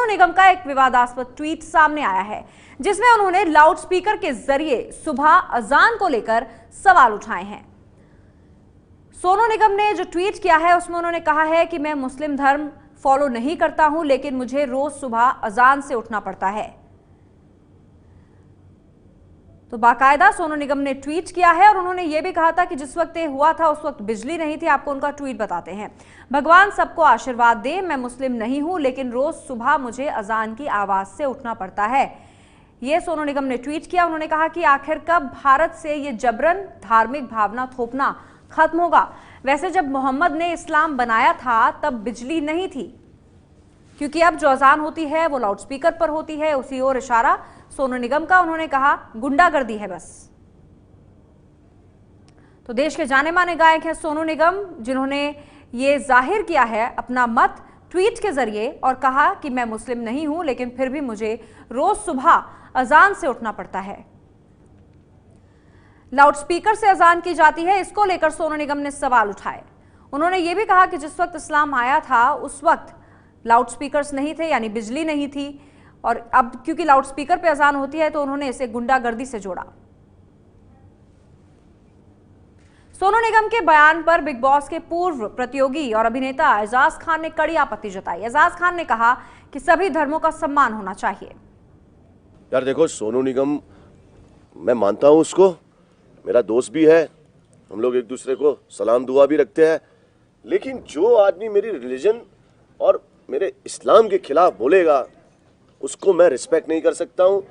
सोनू निगम का एक विवादास्पद ट्वीट सामने आया है जिसमें उन्होंने लाउडस्पीकर के जरिए सुबह अजान को लेकर सवाल उठाए हैं। सोनू निगम ने जो ट्वीट किया है उसमें उन्होंने कहा है कि मैं मुस्लिम धर्म फॉलो नहीं करता हूं, लेकिन मुझे रोज सुबह अजान से उठना पड़ता है। तो बाकायदा सोनू निगम ने ट्वीट किया है और उन्होंने यह भी कहा था कि जिस वक्त ये हुआ था उस वक्त बिजली नहीं थी। आपको उनका ट्वीट बताते हैं। भगवान सबको आशीर्वाद दे, मैं मुस्लिम नहीं हूं, लेकिन रोज सुबह मुझे अजान की आवाज से उठना पड़ता है। यह सोनू निगम ने ट्वीट किया। उन्होंने कहा कि आखिर कब भारत से ये जबरन धार्मिक भावना थोपना खत्म होगा। वैसे जब मोहम्मद ने इस्लाम बनाया था तब बिजली नहीं थी, क्योंकि अब जो अजान होती है वो लाउडस्पीकर पर होती है। उसी ओर इशारा सोनू निगम का। उन्होंने कहा गुंडागर्दी है बस। तो देश के जाने माने गायक हैं सोनू निगम, जिन्होंने ये जाहिर किया है अपना मत ट्वीट के जरिए और कहा कि मैं मुस्लिम नहीं हूं, लेकिन फिर भी मुझे रोज सुबह अजान से उठना पड़ता है। लाउडस्पीकर से अजान की जाती है, इसको लेकर सोनू निगम ने सवाल उठाए। उन्होंने ये भी कहा कि जिस वक्त इस्लाम आया था उस वक्त लाउडस्पीकर्स नहीं थे, यानी बिजली नहीं थी, और अब क्योंकि लाउडस्पीकर पे अजान होती है तो उन्होंने इसे गुंडागर्दी से जोड़ा। सोनू निगम के बयान पर बिग बॉस के पूर्व प्रतियोगी और अभिनेता एजाज खान ने कड़ी आपत्ति जताई। एजाज खान ने कहा कि सभी धर्मों का सम्मान होना चाहिए। यार देखो, सोनू निगम मैं मानता हूं, उसको मेरा दोस्त भी है, हम लोग एक दूसरे को सलाम दुआ भी रखते हैं, लेकिन जो आदमी मेरी रिलीजन और मेरे इस्लाम के खिलाफ बोलेगा उसको मैं रिस्पेक्ट नहीं कर सकता हूं।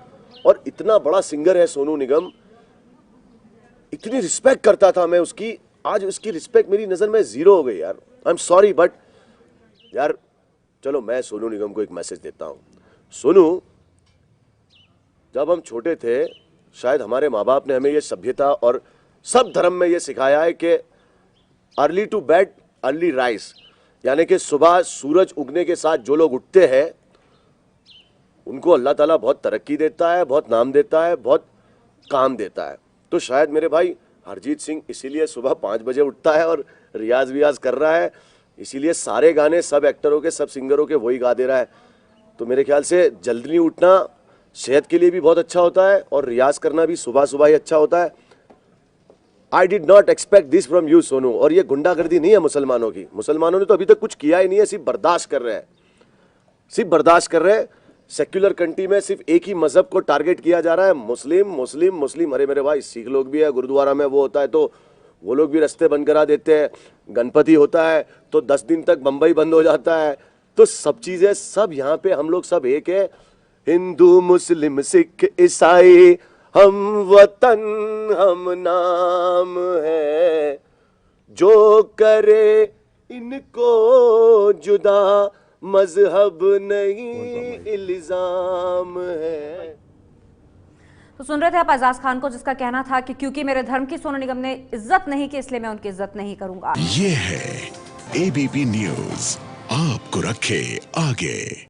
और इतना बड़ा सिंगर है सोनू निगम, इतनी रिस्पेक्ट करता था मैं उसकी, आज उसकी रिस्पेक्ट मेरी नजर में जीरो हो गई। यार आई एम सॉरी, बट यार चलो मैं सोनू निगम को एक मैसेज देता हूं। सोनू, जब हम छोटे थे शायद हमारे माँ बाप ने हमें ये सभ्यता और सब धर्म में ये सिखाया है कि early to bed early rise, यानी कि सुबह सूरज उगने के साथ जो लोग उठते हैं उनको अल्लाह ताला बहुत तरक्की देता है, बहुत नाम देता है, बहुत काम देता है। तो शायद मेरे भाई हरजीत सिंह इसीलिए सुबह 5 बजे उठता है और रियाज वियाज कर रहा है, इसीलिए सारे गाने सब एक्टरों के सब सिंगरों के वही गा दे रहा है। तो मेरे ख्याल से जल्दी उठना सेहत के लिए भी बहुत अच्छा होता है और रियाज करना भी सुबह सुबह ही अच्छा होता है। I did not expect this from you Sonu. और ये गुंडागर्दी नहीं है मुसलमानों की, मुसलमानों ने तो अभी तक कुछ किया ही नहीं है, सिर्फ बर्दाश्त कर रहे हैं, सिर्फ बर्दाश्त कर रहे हैं। सेक्युलर कंट्री में सिर्फ एक ही मजहब को टारगेट किया जा रहा है, मुस्लिम मुस्लिम मुस्लिम। अरे मेरे भाई, सिख लोग भी है, गुरुद्वारा में वो होता है तो वो लोग भी रास्ते बंद करा देते हैं। गणपति होता है तो 10 दिन तक बंबई बंद हो जाता है। तो सब चीजें, सब यहाँ पे हम लोग सब एक है, हिंदू मुस्लिम सिख ईसाई, हम वतन हम नाम है, जो करे इनको जुदा मजहब नहीं इल्जाम है। तो सुन रहे थे आप एजाज खान को, जिसका कहना था कि क्योंकि मेरे धर्म की सोनू निगम ने इज्जत नहीं की इसलिए मैं उनकी इज्जत नहीं करूंगा। ये है एबीपी न्यूज, आपको रखे आगे।